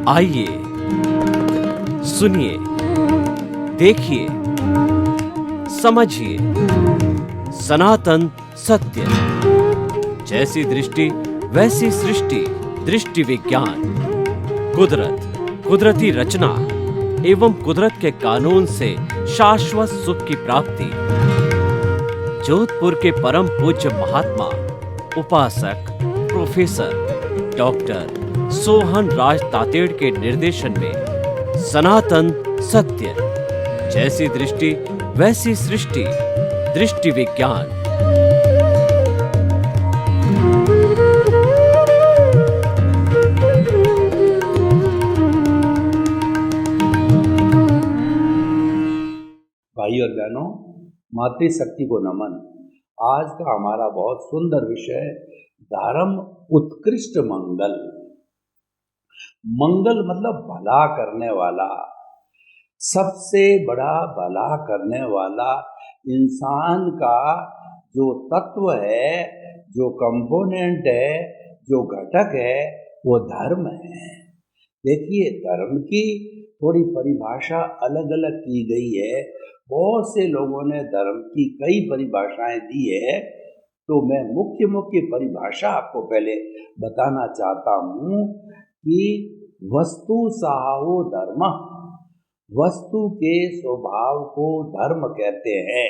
आइए सुनिए, देखिए, समझिए सनातन सत्य। जैसी दृष्टि वैसी सृष्टि, दृष्टि विज्ञान। कुदरत, कुदरती रचना एवं कुदरत के कानून से शाश्वत सुख की प्राप्ति। जोधपुर के परम पूज्य महात्मा उपासक प्रोफेसर डॉक्टर सोहन राज तातेड़ के निर्देशन में सनातन सत्य। जैसी दृष्टि वैसी सृष्टि, दृष्टि विज्ञान। भाई और बहनों, मातृशक्ति को नमन। आज का हमारा बहुत सुंदर विषय धर्म उत्कृष्ट मंगल। मंगल मतलब भला करने वाला, सबसे बड़ा भला करने वाला इंसान का जो तत्व है, जो कंपोनेंट है, जो घटक है, वो धर्म है। देखिए, धर्म की थोड़ी परिभाषा अलग अलग की गई है। बहुत से लोगों ने धर्म की कई परिभाषाएं दी है, तो मैं मुख्य मुख्य परिभाषा आपको पहले बताना चाहता हूँ कि वस्तु साहो धर्म, वस्तु के स्वभाव को धर्म कहते हैं।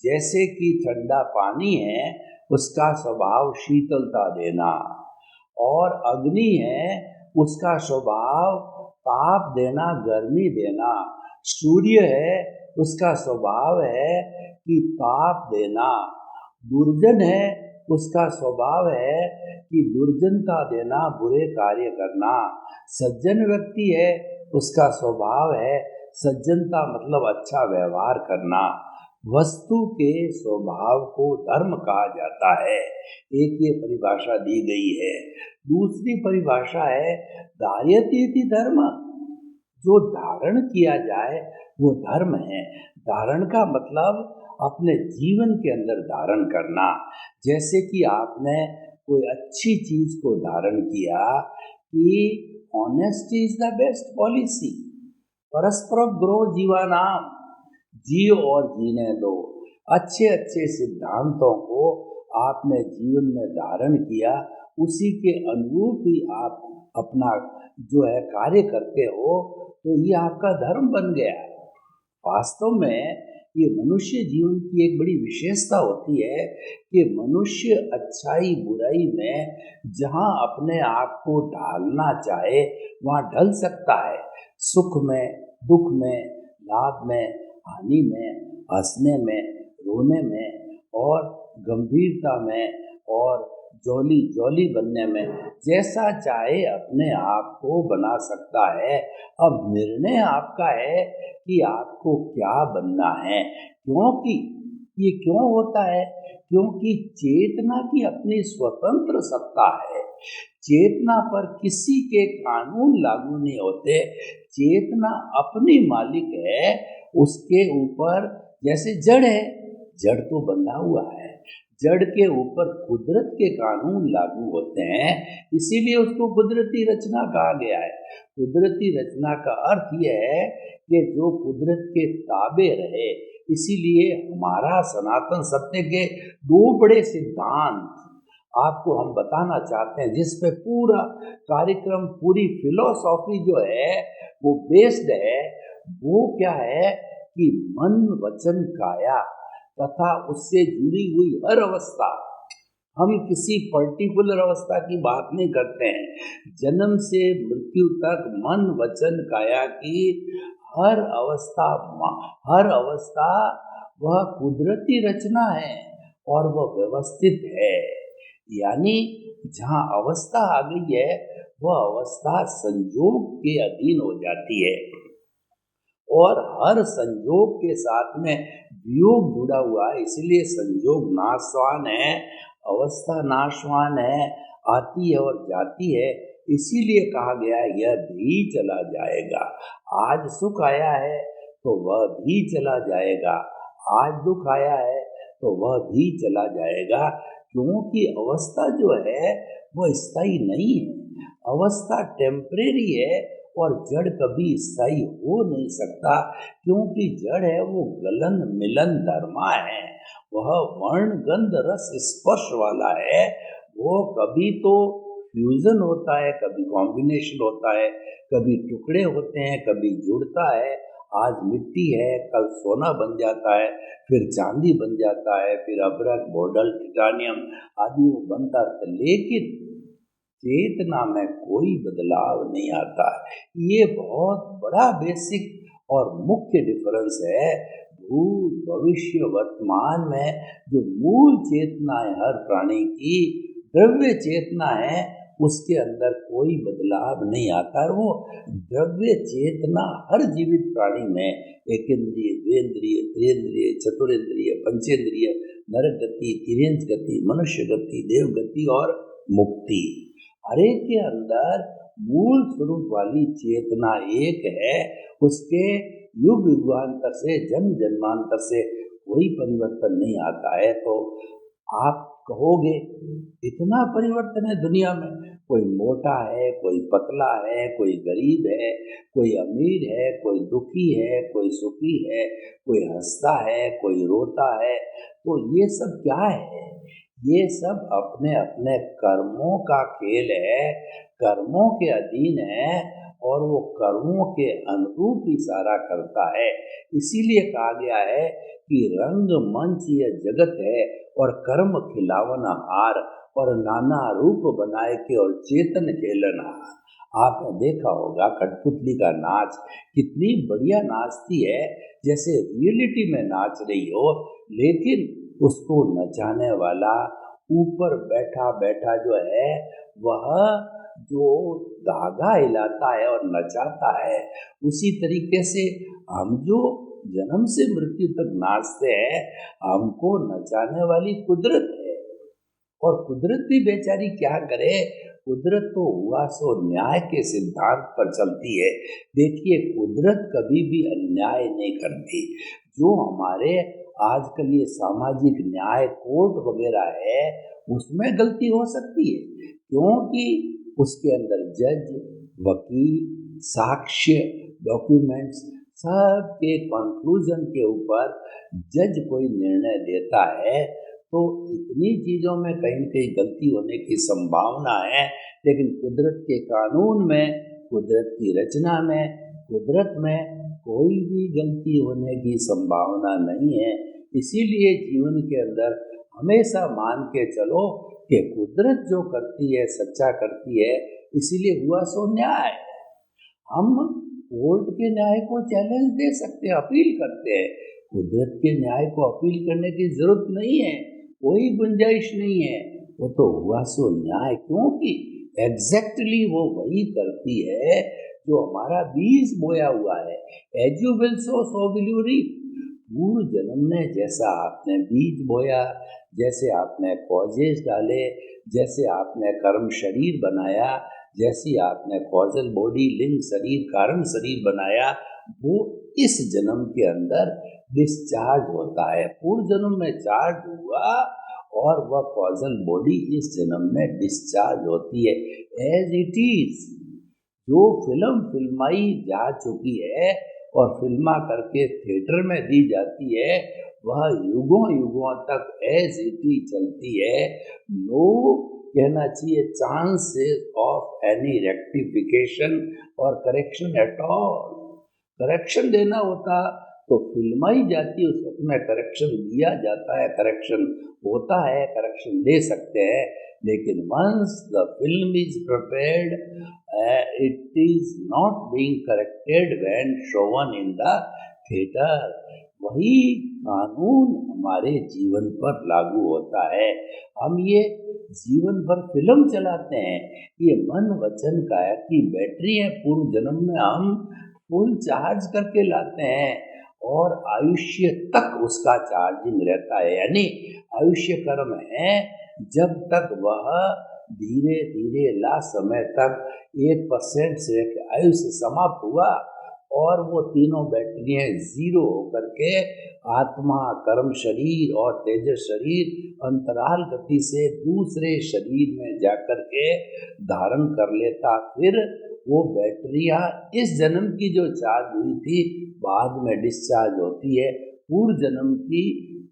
जैसे कि ठंडा पानी है, उसका स्वभाव शीतलता देना, और अग्नि है, उसका स्वभाव ताप देना, गर्मी देना। सूर्य है, उसका स्वभाव है कि ताप देना। दुर्जन है, उसका स्वभाव है कि दुर्जनता देना, बुरे कार्य करना। सज्जन व्यक्ति है, उसका स्वभाव है सज्जनता मतलब अच्छा व्यवहार करना। वस्तु के स्वभाव को धर्म कहा जाता है। एक ये परिभाषा दी गई है। दूसरी परिभाषा है धार्यते धर्म, जो धारण किया जाए वो धर्म है। धारण का मतलब अपने जीवन के अंदर धारण करना। जैसे कि आपने कोई अच्छी चीज को धारण किया कि honesty is the best policy, परस्पर ग्रो जीवानाम, जियो और जीने दो। अच्छे अच्छे सिद्धांतों को आपने जीवन में धारण किया, उसी के अनुरूप ही आप अपना जो है कार्य करते हो, तो ये आपका धर्म बन गया। वास्तव में ये मनुष्य जीवन की एक बड़ी विशेषता होती है कि मनुष्य अच्छाई बुराई में जहाँ अपने आप को ढालना चाहे वहाँ ढल सकता है। सुख में, दुख में, लाभ में, हानि में, हंसने में, रोने में, और गंभीरता में, और जॉली जॉली बनने में, जैसा चाहे अपने आप को बना सकता है। अब निर्णय आपका है कि आपको क्या बनना है। क्योंकि ये क्यों होता है? क्योंकि चेतना की अपनी स्वतंत्र सत्ता है। चेतना पर किसी के कानून लागू नहीं होते। चेतना अपनी मालिक है। उसके ऊपर जैसे जड़ है, जड़ तो बंधा हुआ है, जड़ के ऊपर कुदरत के कानून लागू होते हैं, इसीलिए उसको कुदरती रचना कहा गया है। कुदरती रचना का अर्थ यह है कि जो कुदरत के ताबे रहे। इसीलिए हमारा सनातन सत्य के दो बड़े सिद्धांत आपको हम बताना चाहते हैं, जिस पे पूरा कार्यक्रम, पूरी फिलॉसफी जो है वो बेस्ड है। वो क्या है कि मन, वचन, काया तथा उससे जुड़ी हुई हर अवस्था। हम किसी पर्टिकुलर अवस्था की बात नहीं करते हैं। जन्म से मृत्यु तक मन, वचन, काया की हर अवस्था वह कुदरती रचना है और वह व्यवस्थित है। यानी जहाँ अवस्था आ गई है, वह अवस्था संयोग के अधीन हो जाती है, और हर संयोग के साथ में वियोग जुड़ा हुआ है। इसलिए संयोग नाशवान है, अवस्था नाशवान है, आती है और जाती है। इसीलिए कहा गया है यह भी चला जाएगा। आज सुख आया है तो वह भी चला जाएगा, आज दुख आया है तो वह भी चला जाएगा। क्योंकि अवस्था जो है वह स्थायी नहीं है, अवस्था टेम्परेरी है और जड़ कभी स्थायी हो नहीं सकता, क्योंकि जड़ है वो गलन मिलन धर्मा है, वह वर्ण गंध रस स्पर्श वाला है। वो कभी तो फ्यूजन होता है, कभी कॉम्बिनेशन होता है, कभी टुकड़े होते हैं, कभी जुड़ता है। आज मिट्टी है, कल सोना बन जाता है, फिर चांदी बन जाता है, फिर अभ्रक, बोडल, टिटानियम आदि वो बनता है, लेकिन चेतना में कोई बदलाव नहीं आता है। ये बहुत बड़ा बेसिक और मुख्य डिफरेंस है। भूत भविष्य वर्तमान में जो मूल चेतना है हर प्राणी की, द्रव्य चेतना है, उसके अंदर कोई बदलाव नहीं आता। और वो द्रव्य चेतना हर जीवित प्राणी में एक इंद्रिय, द्वेंद्रिय, त्रिंद्रिय, चतुरेंद्रिय, पंचेंद्रिय, नरक गति, तिर्यंच गति, मनुष्य गति, देव गति और मुक्ति, हर एक के अंदर मूल स्वरूप वाली चेतना एक है। उसके युग युगांतर से, जन्म जन्मांतर से कोई परिवर्तन नहीं आता है। तो आप कहोगे इतना परिवर्तन है दुनिया में, कोई मोटा है, कोई पतला है, कोई गरीब है, कोई अमीर है, कोई दुखी है, कोई सुखी है, कोई हंसता है, कोई रोता है, तो ये सब क्या है? ये सब अपने अपने कर्मों का खेल है, कर्मों के अधीन है और वो कर्मों के अनुरूप ही सारा करता है। इसीलिए कहा गया है कि रंग मंच यह जगत है और कर्म खिलावन हार, और नाना रूप बनाए के और चेतन खेलना। आपने देखा होगा कठपुतली का नाच कितनी बढ़िया नाचती है, जैसे रियलिटी में नाच रही हो, लेकिन उसको नचाने वाला ऊपर बैठा बैठा जो है, वह जो धागा हिलाता है और नचाता है। उसी तरीके से हम जो जन्म से मृत्यु तक नाचते हैं, हमको नचाने वाली कुदरत है। और कुदरत भी बेचारी क्या करे, कुदरत तो हुआ सो न्याय के सिद्धांत पर चलती है। देखिए, कुदरत कभी भी अन्याय नहीं करती। जो हमारे आजकल ये सामाजिक न्याय कोर्ट वगैरह है, उसमें गलती हो सकती है, क्योंकि उसके अंदर जज, वकील, साक्ष्य, डॉक्यूमेंट्स सब के कंक्लूजन के ऊपर जज कोई निर्णय देता है। तो इतनी चीज़ों में कहीं न कहीं गलती होने की संभावना है, लेकिन कुदरत के कानून में, कुदरत की रचना में, कुदरत में कोई भी गलती होने की संभावना नहीं है। इसीलिए जीवन के अंदर हमेशा मान के चलो कि कुदरत जो करती है सच्चा करती है, इसीलिए हुआ सो न्याय। हम कोर्ट के न्याय को चैलेंज दे सकते हैं, अपील करते हैं। कुदरत के न्याय को अपील करने की जरूरत नहीं है, कोई गुंजाइश नहीं है, वो तो हुआ सो न्याय, क्योंकि एग्जैक्टली वो वही करती है जो हमारा बीज बोया हुआ है। As you will sow, so will you reap. पूर्व जन्म में जैसा आपने बीज बोया, जैसे आपने कॉजेज डाले, जैसे आपने कर्म शरीर बनाया, जैसी आपने कॉजल बॉडी, लिंग शरीर, कारण शरीर बनाया, वो इस जन्म के अंदर डिस्चार्ज होता है। पूर्व जन्म में चार्ज हुआ और वह कॉजल बॉडी इस जन्म में डिस्चार्ज होती है। एज इट इज जो फिल्म फिल्माई जा चुकी है और फिल्मा करके थिएटर में दी जाती है, वह युगों युगों तक एज इट इज चलती है। नो कहना चाहिए चांसेस ऑफ एनी रेक्टिफिकेशन और करेक्शन एट ऑल। करेक्शन देना होता तो फिल्माई जाती, उस वक्त में करेक्शन दिया जाता है, करेक्शन होता है, करेक्शन दे सकते हैं। लेकिन once the film is prepared, it is not being corrected when shown in the theatre. वही कानून हमारे जीवन पर लागू होता है। हम ये जीवन भर फिल्म चलाते हैं, ये मन वचन काया की बैटरी है। पूर्व जन्म में हम फुल चार्ज करके लाते हैं और आयुष्य तक उसका चार्जिंग रहता है। यानी आयुष्य कर्म है, जब तक वह धीरे धीरे लास्ट समय तक 1% से आयुष्य समाप्त हुआ और वो तीनों बैटरियां जीरो होकर के आत्मा, कर्म शरीर और तेजस शरीर अंतराल गति से दूसरे शरीर में जाकर के धारण कर लेता। फिर वो बैटरियाँ इस जन्म की जो चार्ज हुई थी बाद में डिस्चार्ज होती है, पूर्व जन्म की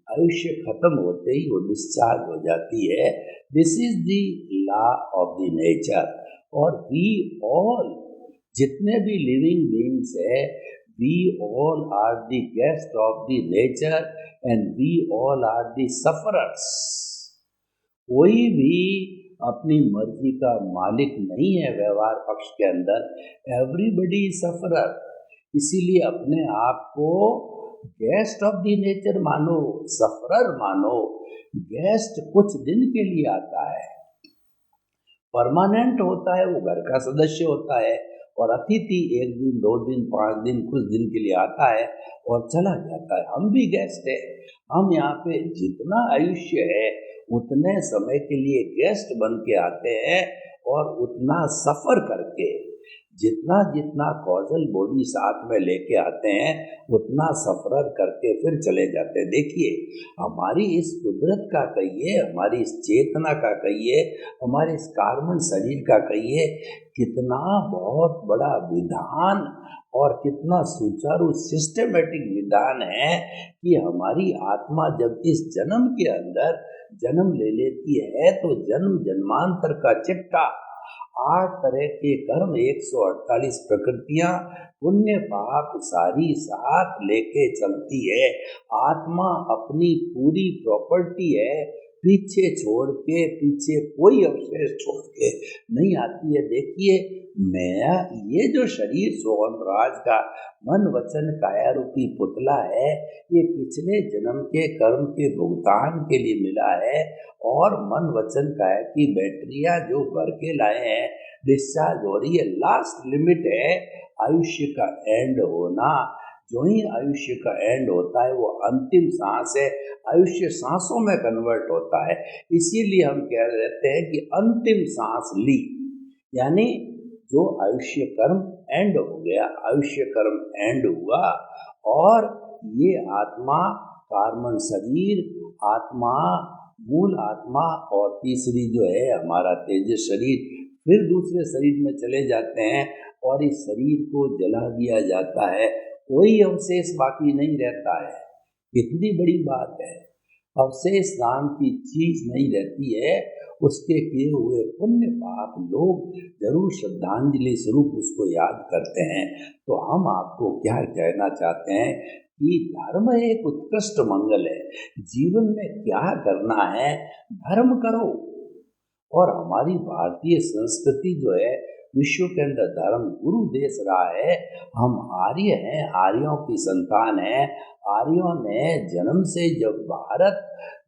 आयुष्य खत्म होते ही वो डिस्चार्ज हो जाती है। This is the law of the nature. और वी ऑल, जितने भी लिविंग बीइंग्स है, we all are the guest of the nature and we all are the sufferers. कोई भी अपनी मर्जी का मालिक नहीं है व्यवहार पक्ष के अंदर, एवरीबडी सफरर। इसीलिए अपने आप को गेस्ट ऑफ द नेचर मानो, सफरर मानो। गेस्ट कुछ दिन के लिए आता है, परमानेंट होता है, वो घर का सदस्य होता है, और अतिथि 1 दिन 2 दिन 5 दिन कुछ दिन के लिए आता है और चला जाता है। हम भी गेस्ट है। हम यहाँ पे जितना आयुष्य है उतने समय के लिए गेस्ट बन के आते हैं और उतना सफर करके, जितना जितना कॉजल बॉडी साथ में लेके आते हैं उतना सफर करके फिर चले जाते हैं। देखिए, हमारी इस कुदरत का कहिए, हमारी इस चेतना का कहिए, हमारे इस कार्बन शरीर का कहिए, कितना बहुत बड़ा विधान और कितना सुचारू सिस्टमेटिक विधान है कि हमारी आत्मा जब इस जन्म के अंदर जन्म ले लेती है तो जन्म जन्मांतर का चिट्ठा, 8 तरह के कर्म, 148 प्रकृतियां, पुण्य पाप सारी साथ लेके चलती है। आत्मा अपनी पूरी प्रॉपर्टी है, पीछे छोड़ के, पीछे कोई अवशेष छोड़ के नहीं आती है। देखिए, मैं ये जो शरीर सोहन राज का मन वचन काया रूपी पुतला है, ये पिछले जन्म के कर्म के भुगतान के लिए मिला है, और मन वचन काया की बैटरियां जो भर के लाए हैं डिस्चार्ज हो रही है। लास्ट लिमिट है आयुष्य का एंड होना। जो ही आयुष्य का एंड होता है वो अंतिम सांस है, आयुष्य सांसों में कन्वर्ट होता है। इसीलिए हम कह रहते हैं कि अंतिम सांस ली, यानी जो आयुष्य कर्म एंड हो गया, आयुष्य कर्म एंड हुआ, और ये आत्मा, कार्बन शरीर, आत्मा, मूल आत्मा, और तीसरी जो है हमारा तेजस शरीर, फिर दूसरे शरीर में चले जाते हैं और इस शरीर को जला दिया जाता है। कोई अवशेष बाकी नहीं रहता है। कितनी बड़ी बात है, अवशेष नाम की चीज नहीं रहती है। उसके किए हुए पुण्य पाप लोग जरूर श्रद्धांजलि स्वरूप उसको याद करते हैं। तो हम आपको क्या कहना चाहते हैं कि धर्म एक उत्कृष्ट मंगल है। जीवन में क्या करना है, धर्म करो। और हमारी भारतीय संस्कृति जो है, विश्व के अंदर धर्म गुरु देश रहा है। हम आर्य हैं, आर्यों की संतान हैं। आर्यों ने जन्म से जब भारत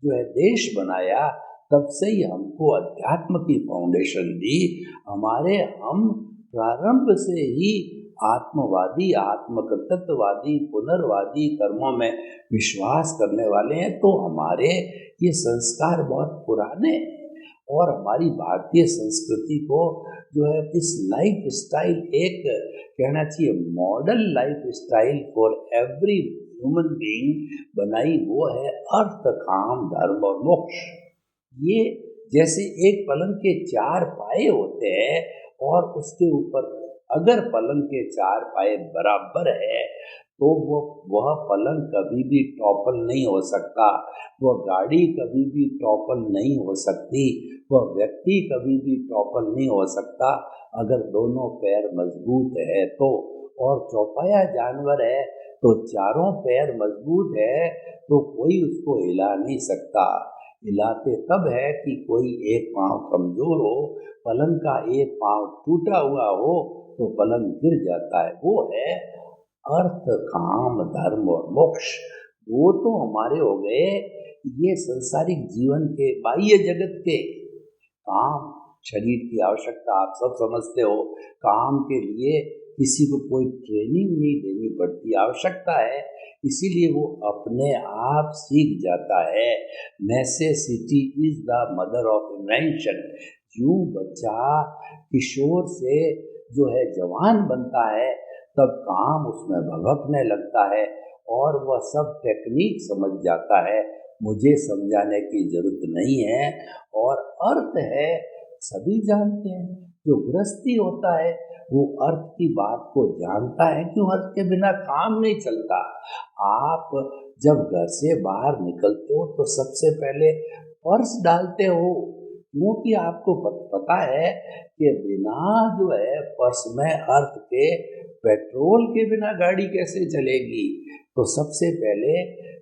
जो है देश बनाया, तब से ही हमको अध्यात्म की फाउंडेशन दी। हम प्रारंभ से ही आत्मवादी, आत्मकर्तृत्ववादी, पुनर्वादी कर्मों में विश्वास करने वाले हैं। तो हमारे ये संस्कार बहुत पुराने हैं, और हमारी भारतीय संस्कृति को जो है इस लाइफ स्टाइल, एक कहना चाहिए model life style for every human being बनाई, वो है अर्थ, काम, धर्म और मोक्ष। ये जैसे एक पलंग के 4 पाए होते हैं, और उसके ऊपर अगर पलंग के 4 पाए बराबर है तो वह पलंग कभी भी टॉपल नहीं हो सकता, वह गाड़ी कभी भी टॉपल नहीं हो सकती, वह व्यक्ति कभी भी टॉपल नहीं हो सकता अगर दोनों पैर मजबूत है तो। और चौपाया जानवर है तो चारों पैर मजबूत है तो कोई उसको हिला नहीं सकता। हिलाते तब है कि कोई एक पांव कमजोर हो, पलंग का एक पांव टूटा हुआ हो तो पलंग गिर जाता है। वो है अर्थ, काम, धर्म और मोक्ष। वो तो हमारे हो गए ये संसारिक जीवन के, बाह्य जगत के काम। शरीर की आवश्यकता आप सब समझते हो। काम के लिए किसी को कोई ट्रेनिंग नहीं देनी पड़ती, आवश्यकता है, इसीलिए वो अपने आप सीख जाता है। Necessity is the mother of invention. यूं बच्चा किशोर से जो है जवान बनता है, तब काम उसमें भभकने लगता है और वह सब टेक्निक समझ जाता है। मुझे समझाने की जरूरत नहीं है। और अर्थ है, सभी जानते हैं, जो गृहस्थी होता है वो अर्थ की बात को जानता है, क्यों अर्थ के बिना काम नहीं चलता। आप जब घर से बाहर निकलते हो तो सबसे पहले पर्स डालते हो, क्योंकि आपको पता है कि बिना जो है पर्स में अर्थ के, पेट्रोल के बिना गाड़ी कैसे चलेगी। तो सबसे पहले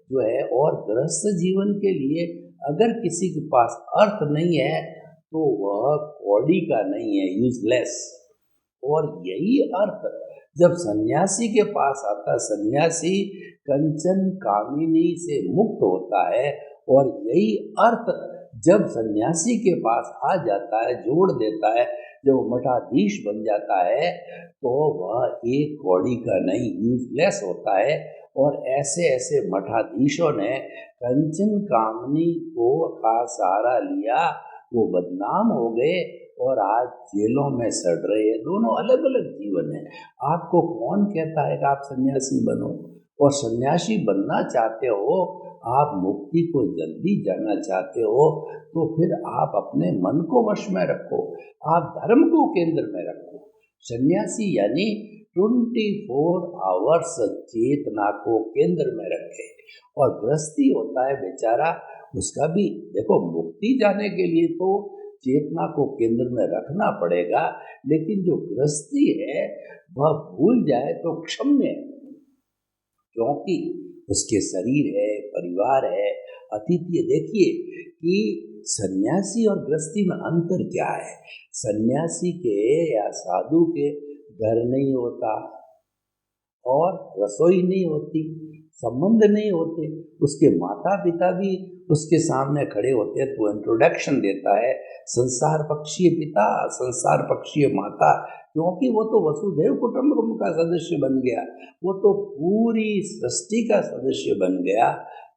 जो है, और गृहस्थ जीवन के लिए अगर किसी के पास अर्थ नहीं है तो वह कौड़ी का नहीं है, यूजलेस। और यही अर्थ जब सन्यासी के पास आता, सन्यासी कंचन कामिनी से मुक्त होता है, और यही अर्थ जब सन्यासी के पास आ जाता है, जोड़ देता है, जब मठाधीश बन जाता है, तो वह एक कौड़ी का नहीं, यूजलेस होता है। और ऐसे ऐसे मठाधीशों ने कंचन कामनी को का सहारा लिया, वो बदनाम हो गए और आज जेलों में सड़ रहे हैं। दोनों अलग अलग जीवन है। आपको कौन कहता है कि आप सन्यासी बनो? और सन्यासी बनना चाहते हो, आप मुक्ति को जल्दी जाना चाहते हो, तो फिर आप अपने मन को वश में रखो, आप धर्म को केंद्र में रखो। सन्यासी यानी 24 आवर्स चेतना को केंद्र में रखे। और गृहस्थी होता है बेचारा, उसका भी देखो, मुक्ति जाने के लिए तो चेतना को केंद्र में रखना पड़ेगा, लेकिन जो गृहस्थी है वह भूल जाए तो क्षम्य है, क्योंकि उसके शरीर है, परिवार है, अतिथि है। देखिए कि सन्यासी और गृहस्थी में अंतर क्या है। सन्यासी के या साधु के घर नहीं होता और रसोई नहीं होती, संबंध नहीं होते, उसके माता पिता भी उसके सामने खड़े होते हैं तो इंट्रोडक्शन देता है, संसार पक्षीय पिता, संसार पक्षीय माता, क्योंकि वो तो वसुधैव कुटुंबकम का सदस्य बन गया, वो तो पूरी सृष्टि का सदस्य बन गया।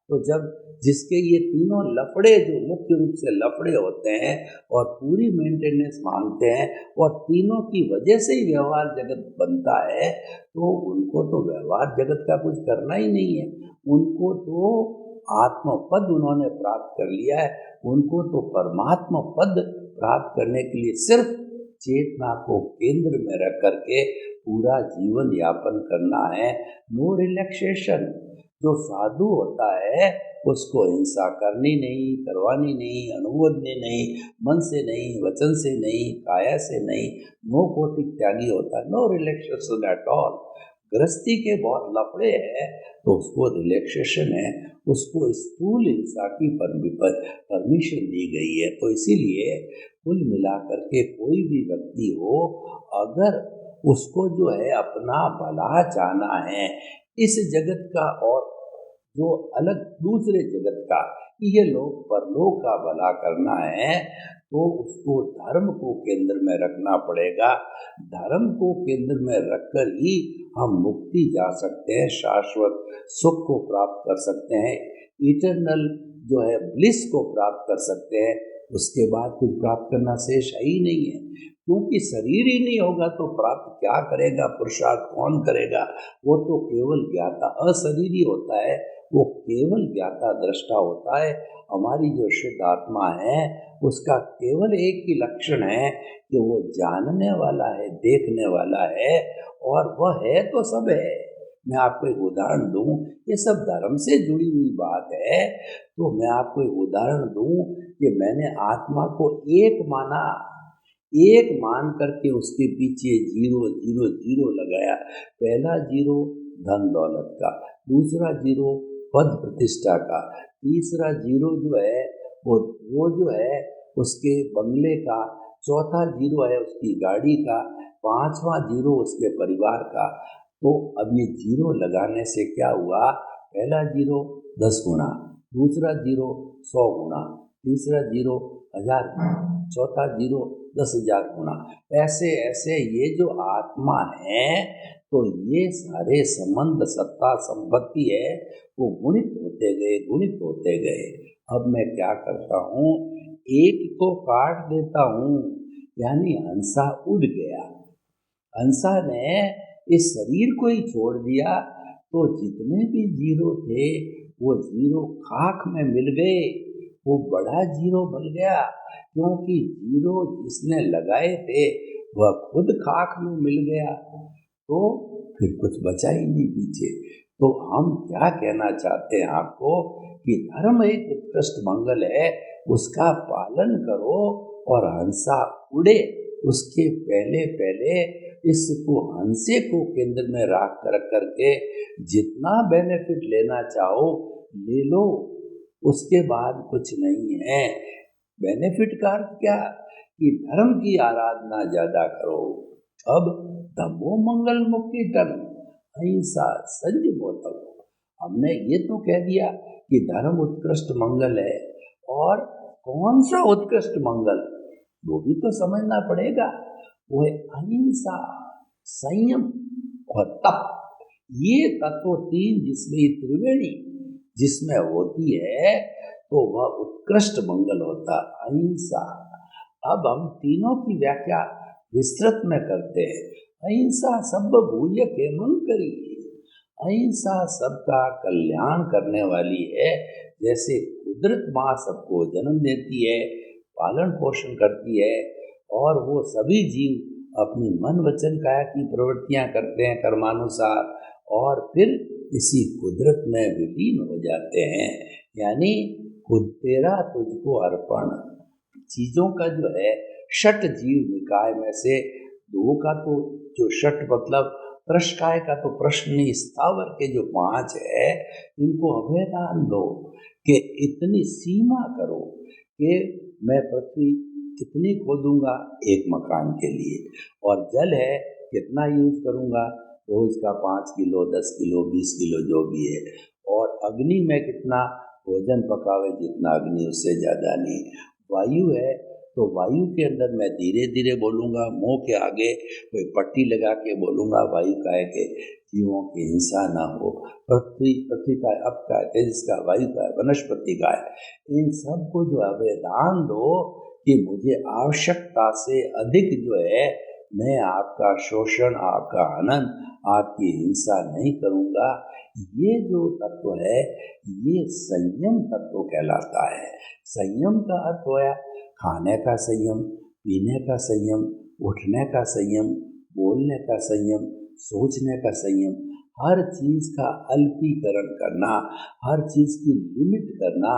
तो जब जिसके ये तीनों लफड़े, जो मुख्य रूप से लफड़े होते हैं और पूरी मेंटेनेंस मांगते हैं, और तीनों की वजह से ही व्यवहार जगत बनता है, तो उनको तो व्यवहार जगत का कुछ करना ही नहीं है। उनको तो आत्म पद उन्होंने प्राप्त कर लिया है, उनको तो परमात्मा पद प्राप्त करने के लिए सिर्फ चेतना को केंद्र में रख करके पूरा जीवन यापन करना है। No relaxation. जो साधु होता है उसको हिंसा करनी नहीं, करवानी नहीं, अनुमोदनी नहीं, मन से नहीं, वचन से नहीं, काया से नहीं। नो कोटिक त्यागी होता है, नो रिलैक्सेशन एट ऑल। गृहस्थी के बहुत लफड़े हैं तो उसको रिलैक्सेशन है, उसको स्थूल हिंसा की परमिशन दी गई है। तो इसीलिए कुल मिलाकर के कोई भी व्यक्ति हो, अगर उसको जो है अपना भला चाहना है इस जगत का और जो अलग दूसरे जगत का, ये लोग परलोक का भला करना है, तो उसको धर्म को केंद्र में रखना पड़ेगा। धर्म को केंद्र में रखकर ही हम मुक्ति जा सकते हैं, शाश्वत सुख को प्राप्त कर सकते हैं, इटर्नल जो है ब्लिस को प्राप्त कर सकते हैं। उसके बाद कुछ प्राप्त करना शेष है ही नहीं है, क्योंकि शरीर ही नहीं होगा तो प्राप्त क्या करेगा, पुरुषार्थ कौन करेगा। वो तो केवल ज्ञाता अशरीरी होता है, वो केवल ज्ञाता दृष्टा होता है। हमारी जो शुद्ध आत्मा है उसका केवल एक ही लक्षण है कि वो जानने वाला है, देखने वाला है, और वह है तो सब है। मैं आपको एक उदाहरण दूं, ये सब धर्म से जुड़ी हुई बात है, तो मैं आपको एक उदाहरण दूं कि मैंने आत्मा को एक माना, एक मान करके उसके पीछे 0 0 0 लगाया। पहला 0 धन दौलत का, दूसरा 0 पद प्रतिष्ठा का, तीसरा 0 जो है वो जो है उसके बंगले का, चौथा 0 है उसकी गाड़ी का, पांचवा 0 उसके परिवार का। तो अब ये 0 लगाने से क्या हुआ, पहला 0 10 गुना, दूसरा 0 100 गुना, तीसरा 0 1000 गुना, चौथा 0 10,000 गुना। ऐसे ऐसे ये जो आत्मा है, तो ये सारे संबंध, सत्ता, संपत्ति है, वो गुणित होते गए, गुणित होते गए। अब मैं क्या करता हूँ, एक को काट देता हूँ, यानी हंसा उड़ गया। हंसा ने इस शरीर को ही छोड़ दिया, तो जितने भी 0 थे वो 0 खाक में मिल गए, वो बड़ा 0 बन गया, क्योंकि 0 जिसने लगाए थे वह खुद खाक में मिल गया तो फिर कुछ बचा ही नहीं पीछे। तो हम क्या कहना चाहते हैं आपको कि धर्म एक उत्कृष्ट मंगल है, उसका पालन करो और हंसा उड़े उसके पहले पहले इसको हंसे को केंद्र में रख करके जितना बेनिफिट लेना चाहो ले लो, उसके बाद कुछ नहीं है। बेनिफिट का अर्थ क्या कि धर्म की आराधना ज्यादा करो। अब धम्मो मंगल मुक्ति तन अहिंसा संयमो तप। हमने ये तो कह दिया कि धर्म उत्कृष्ट मंगल है, और कौन सा उत्कृष्ट मंगल वो भी तो समझना पड़ेगा। वो है अहिंसा, संयम और तप। ये तत्व तीन जिसमें ये त्रिवेणी जिसमें होती है तो वह उत्कृष्ट मंगल होता अहिंसा। अब हम तीनों की व्याख्या विस्तृत में करते हैं। अहिंसा सब भूय केमं करी। अहिंसा सबका कल्याण करने वाली है। जैसे कुदरत माँ सबको जन्म देती है, पालन पोषण करती है, और वो सभी जीव अपनी मन वचन काया की प्रवृत्तियां करते हैं कर्मानुसार, और फिर इसी कुदरत में विलीन हो जाते हैं। यानी खुद तेरा तुझको अर्पण। चीजों का जो है षट जीव निकाय में से दो का तो जो षट मतलब प्रश्काय का तो प्रश्न नहीं, स्थावर के जो पांच है इनको अभेदान दो कि इतनी सीमा करो कि मैं पृथ्वी कितनी खोदूंगा एक मकान के लिए, और जल है कितना यूज करूंगा रोज का 5 किलो 10 किलो 20 किलो जो भी है, और अग्नि में कितना भोजन पकावे जितना अग्नि उससे ज़्यादा नहीं। वायु है तो वायु के अंदर मैं धीरे धीरे बोलूँगा, मुँह के आगे कोई पट्टी लगा के बोलूँगा वायु का है कि जीवों की हिंसा ना हो। पृथ्वी का है, अप का है, तेजस का, वायु का है, वनस्पति का है, इन सब को जो आवेदान दो कि मुझे आवश्यकता से अधिक जो है मैं आपका शोषण, आपका हनन, आपकी हिंसा नहीं करूँगा। ये जो तत्व है ये संयम तत्व कहलाता है। संयम का अर्थ होया खाने का संयम, पीने का संयम, उठने का संयम, बोलने का संयम, सोचने का संयम, हर चीज़ का अल्पीकरण करना, हर चीज़ की लिमिट करना,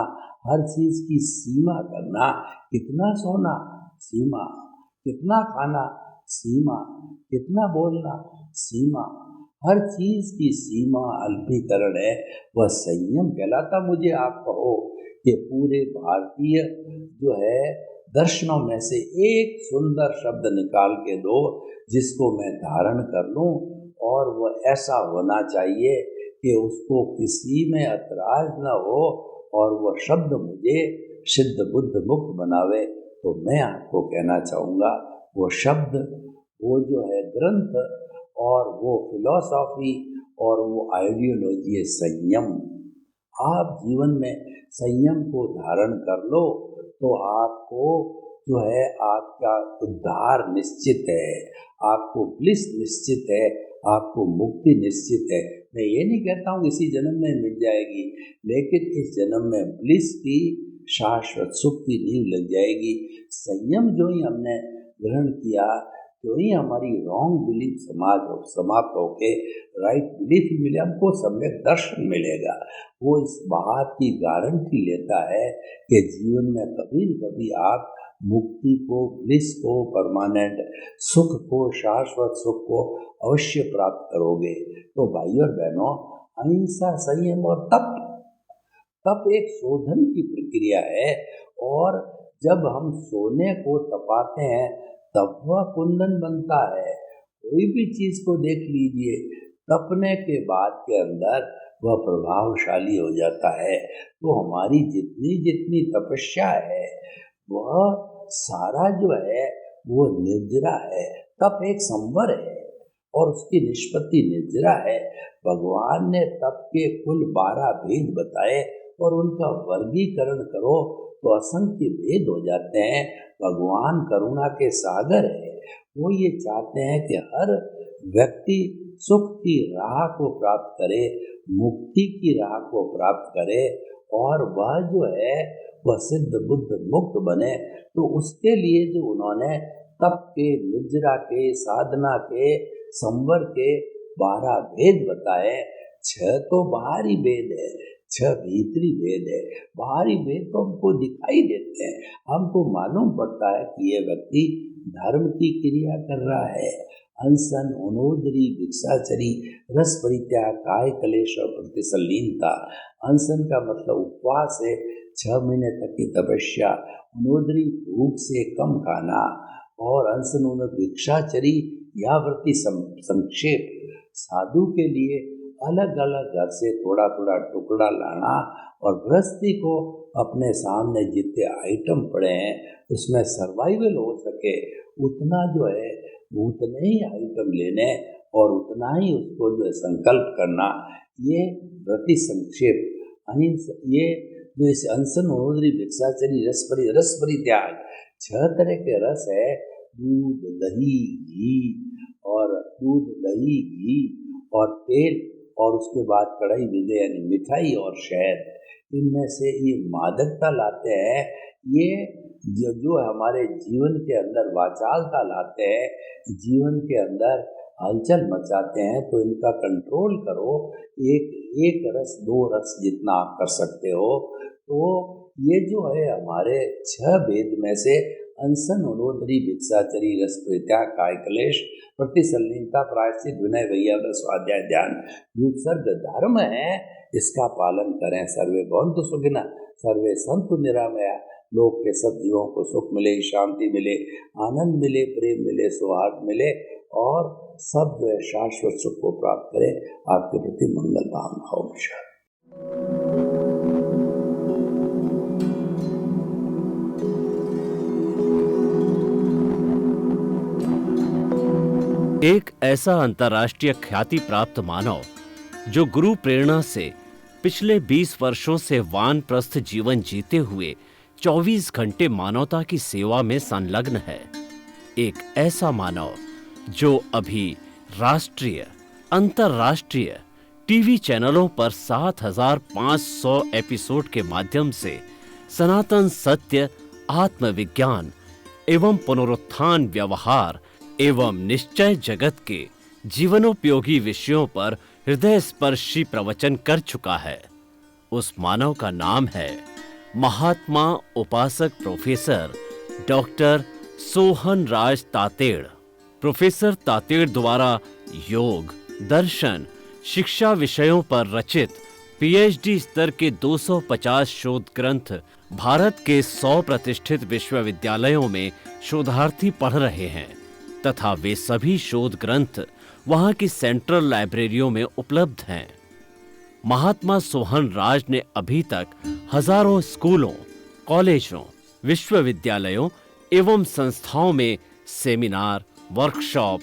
हर चीज़ की सीमा करना। कितना सोना सीमा, कितना खाना सीमा, कितना बोलना सीमा, हर चीज़ की सीमा अल्पीकरण है, वह संयम कहलाता। मुझे आप कहो कि पूरे भारतीय जो है दर्शनों में से एक सुंदर शब्द निकाल के दो जिसको मैं धारण कर लूं, और वह ऐसा होना चाहिए कि उसको किसी में ऐतराज न हो, और वह शब्द मुझे सिद्ध बुद्ध मुक्त बनावे। तो मैं आपको कहना चाहूँगा वो शब्द, वो जो है ग्रंथ, और वो फिलॉसॉफी, और वो आइडियोलॉजी है संयम। आप जीवन में संयम को धारण कर लो तो आपको जो है आपका उद्धार निश्चित है, आपको ब्लिस निश्चित है, आपको मुक्ति निश्चित है। मैं ये नहीं कहता हूँ इसी जन्म में मिल जाएगी, लेकिन इस जन्म में ब्लिस की शाश्वत सुख की नींव लग जाएगी। संयम जो ही हमने ग्रहण किया तो ही हमारी रॉन्ग बिलीफ समाप्त होके राइट बिलीफ ही मिले, हमको सम्यक दर्शन मिलेगा। वो इस बात की गारंटी लेता है कि जीवन में कभी न कभी आप मुक्ति को, ब्लिस को, परमानेंट सुख को, शाश्वत सुख को अवश्य प्राप्त करोगे। तो भाइयों और बहनों, अहिंसा, संयम और तप एक शोधन की प्रक्रिया है, और जब हम सोने को तपाते हैं तब वह कुंदन बनता है। कोई भी चीज को देख लीजिए, तपने के बाद के अंदर वह प्रभावशाली हो जाता है। तो हमारी जितनी जितनी तपस्या है वह सारा जो है वो निर्जरा है। तप एक संवर है और उसकी निष्पत्ति निर्जरा है। भगवान ने तप के कुल 12 भेद बताए, और उनका वर्गीकरण करो तो असंख्य भेद हो जाते हैं। भगवान करुणा के सागर है। वो ये चाहते हैं कि हर व्यक्ति सुख की राह को प्राप्त करे, मुक्ति की राह को प्राप्त करे, और वह जो है वह सिद्ध बुद्ध मुक्त बने। तो उसके लिए जो उन्होंने तप के, निर्जरा के, साधना के, संवर के 12 भेद बताए। 6 तो बाहरी भेद है, 6 भीतरी भेद है। बाहरी भेद तो हमको दिखाई देते हैं, हमको मालूम पड़ता है कि ये व्यक्ति धर्म की क्रिया कर रहा है। अनशन, उनोदरी, भिक्षाचरी, रस परित्याग, काय क्लेश और प्रतिसल्लीनता। अनशन का मतलब उपवास है, 6 महीने तक की तपस्या। उनोदरी, भूख से कम खाना। और अनशन भिक्षाचरी या वृत्ति संक्षेप। साधु के लिए अलग अलग घर से थोड़ा थोड़ा टुकड़ा लाना और गृहस्थी को अपने सामने जितने आइटम पड़े हैं उसमें सर्वाइवल हो सके उतना जो है उतने ही आइटम लेने और उतना ही उसको जो है संकल्प करना। ये व्रति संक्षेप ये जो इस अनशन, उनोदरी, भिक्षाचरी, रस परित्याग 6 तरह के रस है। दूध, दही, घी और तेल और उसके बाद कढ़ाई विदे यानी मिठाई और शहद। इनमें से ये मादकता लाते हैं, ये जो हमारे जीवन के अंदर वाचालता लाते हैं, जीवन के अंदर हलचल मचाते हैं। तो इनका कंट्रोल करो। एक रस 2 रस जितना आप कर सकते हो। तो ये जो है हमारे 6 भेद में से अनशन, उनोदरी, भिक्षाचरी, रस परित्याग, काय क्लेश, प्रतिसल्लीनता, प्रायश्चित, विनय, वैयाव्रत, स्वाध्याय, ध्यान, व्युत्सर्ग धर्म है। इसका पालन करें। सर्वे भवन्तु सुखिनः, सर्वे सन्तु निरामया। लोक के सब जीवों को सुख मिले, शांति मिले, आनंद मिले, प्रेम मिले, सौहार्द मिले और सब जो है शाश्वत सुख को प्राप्त करें। आपके प्रति मंगल भावना हो। एक ऐसा अंतर्राष्ट्रीय ख्याति प्राप्त मानव जो गुरु प्रेरणा से पिछले 20 वर्षों से वानप्रस्थ जीवन जीते हुए 24 घंटे मानवता की सेवा में संलग्न है। एक ऐसा मानव जो अभी राष्ट्रीय, अंतर्राष्ट्रीय टीवी चैनलों पर 7,500 एपिसोड के माध्यम से सनातन सत्य, आत्मविज्ञान एवं पुनरुत्थान, व्यवहार एवं निश्चय जगत के जीवनोपयोगी विषयों पर हृदय स्पर्शी प्रवचन कर चुका है। उस मानव का नाम है महात्मा उपासक प्रोफेसर डॉक्टर सोहन राज तातेड़। प्रोफेसर तातेड़ द्वारा योग, दर्शन, शिक्षा विषयों पर रचित पीएचडी स्तर के 250 शोध ग्रंथ भारत के 100 प्रतिष्ठित विश्वविद्यालयों में शोधार्थी पढ़ रहे हैं तथा वे सभी शोध ग्रंथ वहां की सेंट्रल लाइब्रेरियों में उपलब्ध हैं। महात्मा सोहन राज ने अभी तक हजारों स्कूलों, कॉलेजों, विश्वविद्यालयों एवं संस्थाओं में सेमिनार, वर्कशॉप,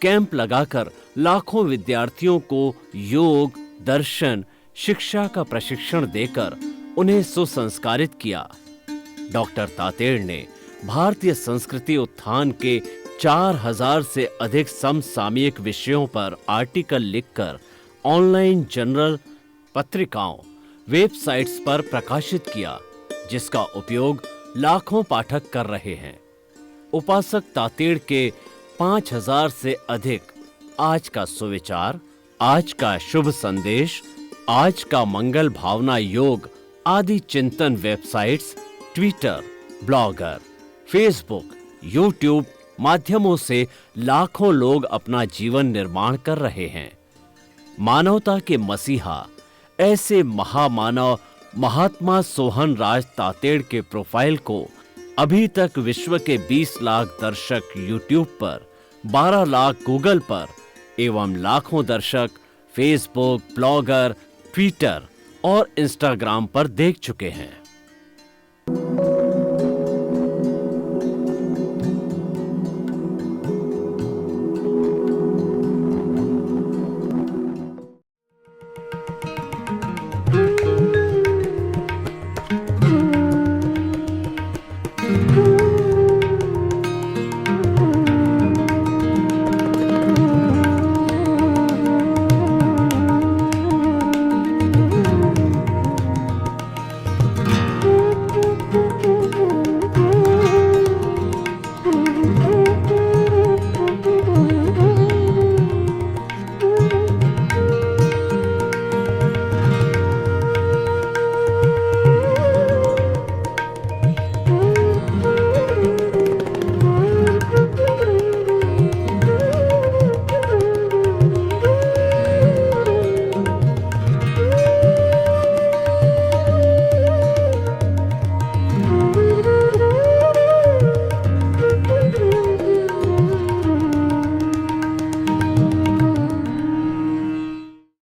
कैंप लगाकर लाखों विद्यार्थियों को योग, दर्शन, शिक्षा का प्रशिक्षण देकर उन्हें सुसंस्कारित किया। डॉक्टर तातेड़ ने भारतीय संस्कृति उत्थान के 4000 से अधिक समसामयिक विषयों पर आर्टिकल लिखकर ऑनलाइन जर्नल, पत्रिकाओं, वेबसाइट्स पर प्रकाशित किया, जिसका उपयोग लाखों पाठक कर रहे हैं। उपासक तातेड़ के 5000 से अधिक आज का सुविचार, आज का शुभ संदेश, आज का मंगल भावना योग आदि चिंतन websites, Twitter, blogger, Facebook, YouTube माध्यमों से लाखों लोग अपना जीवन निर्माण कर रहे हैं। मानवता के मसीहा ऐसे महामानव महात्मा सोहन राज तातेड़ के प्रोफाइल को अभी तक विश्व के 20 लाख दर्शक यूट्यूब पर, 12 लाख गूगल पर एवं लाखों दर्शक फेसबुक, ब्लॉगर, ट्विटर और इंस्टाग्राम पर देख चुके हैं।